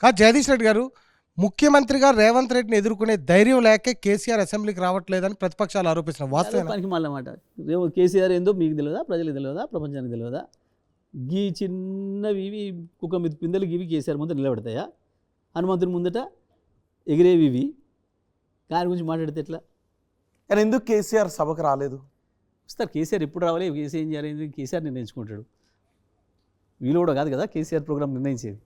జగదీష్ రెడ్డి గారు, ముఖ్యమంత్రిగా రేవంత్ రెడ్డిని ఎదుర్కొనే ధైర్యం లేకే కేసీఆర్ అసెంబ్లీకి రావట్లేదని ప్రతిపక్షాలు ఆరోపిస్తున్నారు. వాస్తవం పనికి మళ్ళీ మాట కేసీఆర్ ఏందో మీకు తెలియదా, ప్రజలకు తెలియదా, ప్రపంచానికి తెలియదా? గీ చిన్నవి ఇవి కుక్క మీద పిందెలు ఇవి కేసీఆర్ ముందు నిలబెడతాయా? హనుమంతుని ముందట ఎగిరేవి ఇవి దాని గురించి మాట్లాడితే ఎట్లా? కానీ ఎందుకు కేసీఆర్ సభకు రాలేదు? వస్తారు కేసీఆర్ ఎప్పుడు రావాలి, కేసీఆర్ ఏం చేయాలి, కేసీఆర్ నిర్ణయించుకుంటాడు. వీళ్ళు కూడా కాదు కదా కేసీఆర్ ప్రోగ్రామ్ నిర్ణయించేది.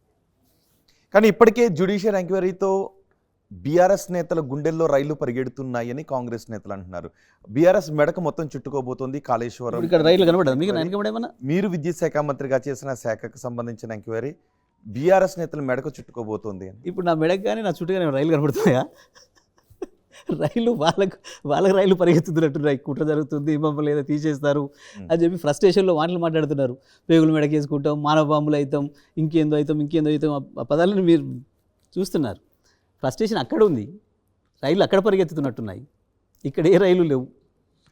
కానీ ఇప్పటికే జ్యుడిషియల్ ఎంక్వైరీతో బీఆర్ఎస్ నేతల గుండెల్లో రైళ్లు పరిగెడుతున్నాయని కాంగ్రెస్ నేతలు అంటున్నారు. బీఆర్ఎస్ మెడకు మొత్తం చుట్టుకోబోతోంది కాళేశ్వరం. ఇక్కడ రైలు కనబడదు మీకు వెనకబడేమన్నా? మీరు విద్యుత్ శాఖ మంత్రిగా చేసిన శాఖకు సంబంధించిన ఎంక్వైరీ బీఆర్ఎస్ నేతల మెడకు చుట్టుకోబోతోంది అని. ఇప్పుడు నా మెడకు కానీ నా చుట్టూ కానీ రైలు కనబడుతున్నాయా? రైలు వాళ్ళకి రైలు పరిగెత్తుతున్నట్టున్నాయి. కుట్ర జరుగుతుంది, మమ్మల్ని ఏదో తీసేస్తారు అని చెప్పి ఫ్రస్ట్రేషన్లో మాటలు మాట్లాడుతున్నారు. పేగులు మెడకేసుకుంటాం, మానవ బాంబులు అవుతాం, ఇంకేందో అవుతాం ఆ పదాలను మీరు చూస్తున్నారు. ఫ్రస్ట్రేషన్ అక్కడ ఉంది, రైలు అక్కడ పరిగెత్తుతున్నట్టున్నాయి. ఇక్కడ ఏ రైలు లేవు,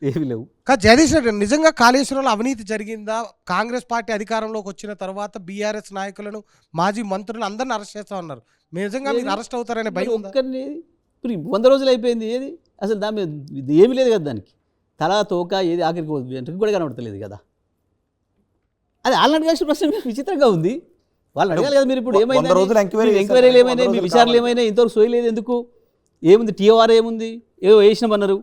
ఏవి లేవు. జగదీష్ రెడ్డి, నిజంగా కాళేశ్వరంలో అవినీతి జరిగిందా? కాంగ్రెస్ పార్టీ అధికారంలోకి వచ్చిన తర్వాత బీఆర్ఎస్ నాయకులను, మాజీ మంత్రులను అందరిని అరెస్ట్ చేస్తా ఉన్నారు. నిజంగా మీరు అరెస్ట్ అవుతారనే భయం ఉందా? ఒక్కరిని 100 రోజులు అయిపోయింది. ఏది అసలు దాని మీద ఏమీ లేదు కదా. దానికి తల తోక ఏది ఆఖరికి వెంటకి కూడా కనబడతలేదు కదా. అది వాళ్ళని అడిగాల్సిన ప్రశ్న విచిత్రంగా ఉంది. వాళ్ళు అడగాలి కదా. మీరు ఇప్పుడు ఏమైంది, ఎంక్వైరీలు ఏమైనా, మీ విచారణలు ఏమైనా, ఇంతవరకు సోయలేదు ఎందుకు? ఏముంది టీఓఆర్ ఏముంది? ఏదో వేసినామన్నారు,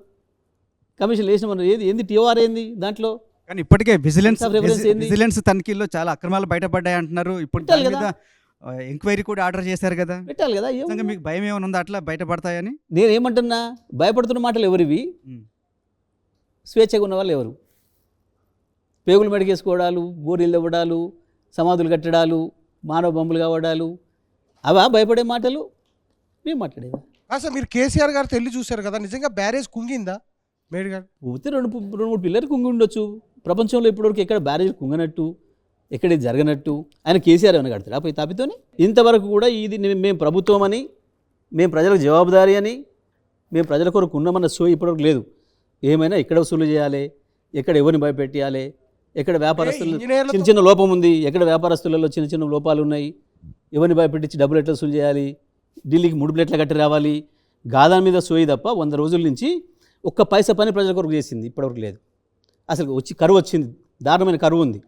కమిషన్ వేసినామన్నారు. ఏంది టీఓఆర్ ఏంది దాంట్లో? కానీ ఇప్పటికే విజిలెన్స్ తనిఖీల్లో చాలా అక్రమాలు బయటపడ్డాయి అంటున్నారు. ఇప్పుడు ఎంక్వైరీ కూడా ఆర్డర్ చేశారు కదా, పెట్టాలి కదా. మీకు భయం ఏమైనా ఉందా అట్లా బయటపడతాయని? నేనేమంటున్నా, భయపడుతున్న మాటలు ఎవరివి? స్వేచ్ఛగా ఉన్న వాళ్ళు ఎవరు? పేగులు మెడకేసుకోవడాలు, గోరీలు ఇవ్వడాలు, సమాధులు కట్టడాలు, మానవ బొమ్మలు కావడాలు, అవా భయపడే మాటలు? మేము మాట్లాడేవా? అసలు మీరు కేసీఆర్ గారు తెల్లి చూశారు కదా, నిజంగా బ్యారేజ్ కుంగిందా? మేడిగాడు పోతే 2-3 పిల్లలు కుంగి ఉండొచ్చు. ప్రపంచంలో ఇప్పటివరకు ఎక్కడ బ్యారేజ్ కుంగనట్టు, ఎక్కడే జరగనట్టు ఆయన కేసీఆర్ ఏమైనా కడతాడు అప్పుడు తాపితోనే? ఇంతవరకు కూడా ఇది మేము ప్రభుత్వం అని, మేము ప్రజలకు జవాబుదారీ అని, మేము ప్రజల కొరకు ఉన్నామన్న సో ఇప్పటివరకు లేదు. ఏమైనా ఎక్కడ వసూలు చేయాలి, ఎక్కడ ఎవరిని భయపెట్టాలి, ఎక్కడ వ్యాపారస్తులు చిన్న లోపం ఉంది, ఎక్కడ వ్యాపారస్తులలో చిన్న లోపాలు ఉన్నాయి, ఎవరిని భయపెట్టించి డబ్బులు ఎట్లా వసూలు చేయాలి, ఢిల్లీకి 3 ప్లేట్ల కట్టి రావాలి, గాదాని మీద సోయి తప్ప 100 రోజుల నుంచి ఒక్క పైసా పని ప్రజల కొరకు చేసింది ఇప్పటివరకు లేదు. అసలు కరువు వచ్చింది, దారుణమైన కరువు ఉంది.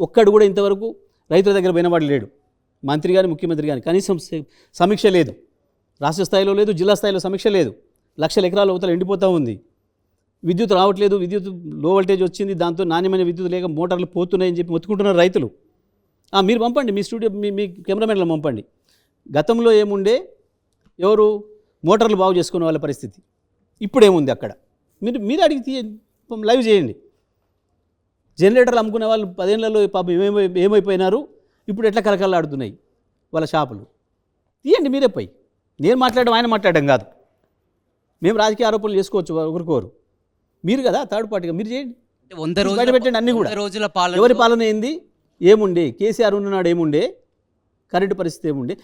ఒక్కడు కూడా ఇంతవరకు రైతుల దగ్గర పోయినవాడు లేడు. మంత్రి కానీ ముఖ్యమంత్రి కానీ కనీసం సమీక్ష లేదు. రాష్ట్ర స్థాయిలో లేదు, జిల్లా స్థాయిలో సమీక్ష లేదు. లక్షల ఎకరాల అవతల ఎండిపోతూ ఉంది. విద్యుత్ రావట్లేదు, విద్యుత్ లో వోల్టేజ్ వచ్చింది, దాంతో నాణ్యమైన విద్యుత్ లేక మోటార్లు పోతున్నాయని చెప్పి మొత్తుకుంటున్నారు రైతులు. మీరు పంపండి, మీ స్టూడియో మీ కెమెరామెన్లు పంపండి. గతంలో ఏముండే, ఎవరు మోటార్లు బాగు చేసుకునే వాళ్ళ పరిస్థితి, ఇప్పుడు ఏముంది అక్కడ మీరు అడిగి లైవ్ చేయండి. జనరేటర్లు అమ్ముకునే వాళ్ళు 10 ఏళ్లలో పాపం ఏమైపోయినారు, ఇప్పుడు ఎట్లా కలకలాడుతున్నాయి వాళ్ళ షాపులు. తీయండి మీరే పోయి. నేను మాట్లాడడం, ఆయన మాట్లాడడం కాదు. మేము రాజకీయ ఆరోపణలు చేసుకోవచ్చు ఒకరికోరు, మీరు కదా థర్డ్ పార్టీగా మీరు చేయండి. 100 రోజులు బయటపెట్టండి అన్నీ కూడా. ఎవరి పాలన ఏంది, ఏముండే, కేసీఆర్ ఉన్ననాడు ఏముండే, కరెంటు పరిస్థితి ఏముండే.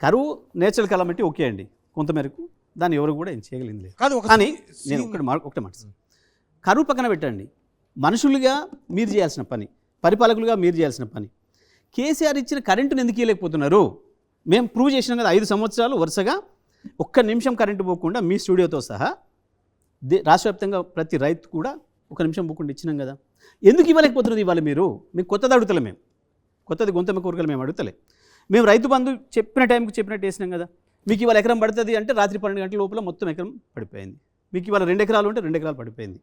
కరువు నేచురల్ కలామిటీ ఓకే అండి, కొంతమేరకు దాన్ని ఎవరు కూడా ఏం చేయగలిగింది లేదు. కానీ నేను ఒకటే మాట, కరువు పక్కన పెట్టండి, మనుషులుగా మీరు చేయాల్సిన పని, పరిపాలకులుగా మీరు చేయాల్సిన పని. కేసీఆర్ ఇచ్చిన కరెంటును ఎందుకు ఇవ్వలేకపోతున్నారు? మేము ప్రూవ్ చేసినాం కదా, 5 సంవత్సరాలు వరుసగా ఒక్క నిమిషం కరెంటు పోకుండా మీ స్టూడియోతో సహా రాష్ట్ర వ్యాప్తంగా ప్రతి రైతు కూడా 1 నిమిషం పోకుండా ఇచ్చినాం కదా. ఎందుకు ఇవ్వలేకపోతున్నది ఇవాళ? మీకు కొత్తది అడుగుతలే, మేము కొత్తది గొంతెమ్మ కోరికలు మేము అడుగుతలే. మేము రైతు బంధు చెప్పిన టైంకి చెప్పినట్టు వేసినాం కదా. మీకు ఇవాళ ఎకరం పడుతుంది అంటే రాత్రి 12 గంటల లోపల మొత్తం ఎకరం పడిపోయింది. మీకు ఇవాళ 2 ఎకరాలు ఉంటే 2 ఎకరాలు పడిపోయింది.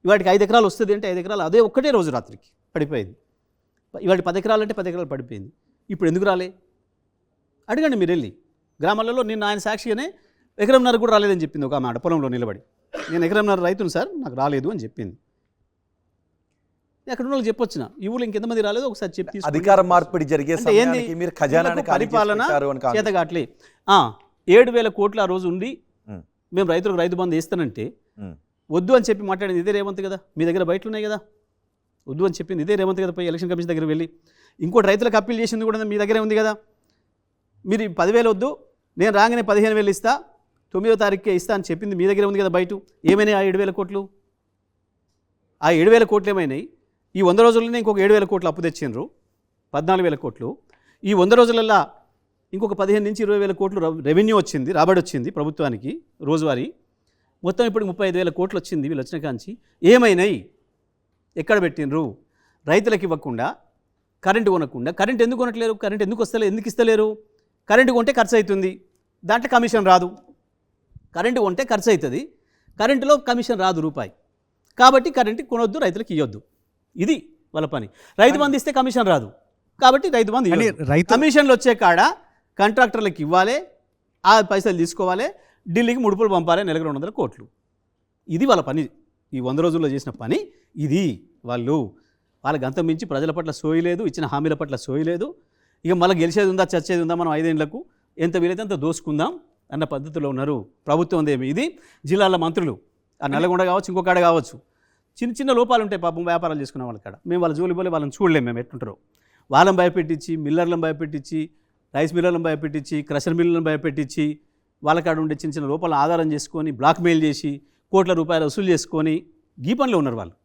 ఇవాటికి 5 ఎకరాలు వస్తుంది అంటే 5 ఎకరాలు అదే ఒక్కటే రోజు రాత్రికి పడిపోయింది. ఇవాటి 10 ఎకరాలు అంటే 10 ఎకరాలు పడిపోయింది. ఇప్పుడు ఎందుకు రాలే అడగండి మీరు వెళ్ళి గ్రామాలలో. నేను ఆయన సాక్షిగానే ఎకరంన్నర కూడా రాలేదని చెప్పింది ఒక ఆమె పొలంలో నిలబడి. నేను ఎకరంన్నర రైతును సార్, నాకు రాలేదు అని చెప్పింది. అక్కడ ఉన్న వాళ్ళకి చెప్పొచ్చిన, ఈ ఊళ్ళో ఇంకెంతమంది రాలేదో ఒకసారి చెప్పి. అధికార మార్పిడి జరిగే పరిపాలన చేతగాట్లే. 7,000 కోట్లు ఆ రోజు ఉండి మేము రైతులకు రైతు బంధు వేస్తానంటే వద్దు అని చెప్పి మాట్లాడింది ఇదే రేవంత్ కదా. మీ దగ్గర బయటలు ఉన్నాయి కదా, వద్దు అని చెప్పింది ఇదే రేవంత్ కదా. పోయి ఎలక్షన్ కమిషన్ దగ్గర వెళ్ళి ఇంకోటి రైతులకు అప్పీల్ చేసింది కూడా మీ దగ్గరే ఉంది కదా. మీరు 10,000 వద్దు, నేను రాగానే 15,000 ఇస్తా, 9వ తారీఖుకే ఇస్తా అని చెప్పింది మీ దగ్గర ఉంది కదా. బయట ఏమైనాయి ఆ 7,000 కోట్లు? ఆ 7,000 కోట్లు ఏమైనాయి? ఈ 100 రోజుల్లోనే ఇంకొక 7,000 కోట్లు అప్పు తెచ్చిండ్రు, 14,000 కోట్లు. ఈ 100 రోజులల్లో ఇంకొక 15 నుంచి 20 వేల కోట్లు రెవెన్యూ వచ్చింది, రాబడి వచ్చింది ప్రభుత్వానికి రోజువారీ. మొత్తం ఇప్పుడు 35,000 కోట్లు వచ్చింది వీళ్ళు వచ్చిన కాంచి. ఏమైనాయి? ఎక్కడ పెట్టినరు? రైతులకు ఇవ్వకుండా, కరెంటు కొనకుండా. కరెంట్ ఎందుకు కొనట్లేరు? కరెంట్ ఎందుకు ఇస్తలేరు? కరెంటు కొంటే ఖర్చు అవుతుంది, దాంట్లో కమిషన్ రాదు. కరెంటు కొంటే ఖర్చు అవుతుంది, కరెంటులో కమిషన్ రాదు రూపాయి. కాబట్టి కరెంటు కొనొద్దు, రైతులకు ఇవ్వద్దు. ఇది వాళ్ళ పని. రైతు బంధు ఇస్తే కమిషన్ రాదు, కాబట్టి రైతు బంధు ఇవ్వద్దు. కమిషన్లు వచ్చే కాడ కాంట్రాక్టర్లకు ఇవ్వాలి, ఆ పైసలు తీసుకోవాలి, ఢిల్లీకి ముడుపులు పంపాలి, నెలకు 200 కోట్లు. ఇది వాళ్ళ పని. ఈ 100 రోజుల్లో చేసిన పని ఇది. వాళ్ళకి అంత మించి ప్రజల పట్ల సోయి లేదు, ఇచ్చిన హామీల పట్ల సోయి లేదు. ఇక మళ్ళీ గెలిచేది ఉందా, చచ్చేది ఉందా, మనం 5 ఏళ్లకు ఎంత వీలైతే అంత దోసుకుందాం అన్న పద్ధతిలో ఉన్నారు. ప్రభుత్వం ఏమి ఇది? జిల్లాల మంత్రులు, ఆ నల్గొండ కావచ్చు, ఇంకొకడ కావచ్చు, చిన్న చిన్న లోపాలు ఉంటాయి పాపం వ్యాపారాలు చేసుకునే వాళ్ళ కాడ. మేము వాళ్ళ జోలి పోలే, వాళ్ళని చూడలేము మేము ఎట్లుంటారో. వాళ్ళని భయపెట్టించి, మిల్లర్లను భయపెట్టించి, రైస్ మిల్లర్లను భయపెట్టించి, క్రషర్ మిల్లులను భయపెట్టించి, వాళ్ళ కాడ ఉండే చిన్న చిన్న లోపాలను ఆధారం చేసుకొని బ్లాక్మెయిల్ చేసి కోట్ల రూపాయలు వసూలు చేసుకొని ఈ పనిలో ఉన్నారు వాళ్ళు.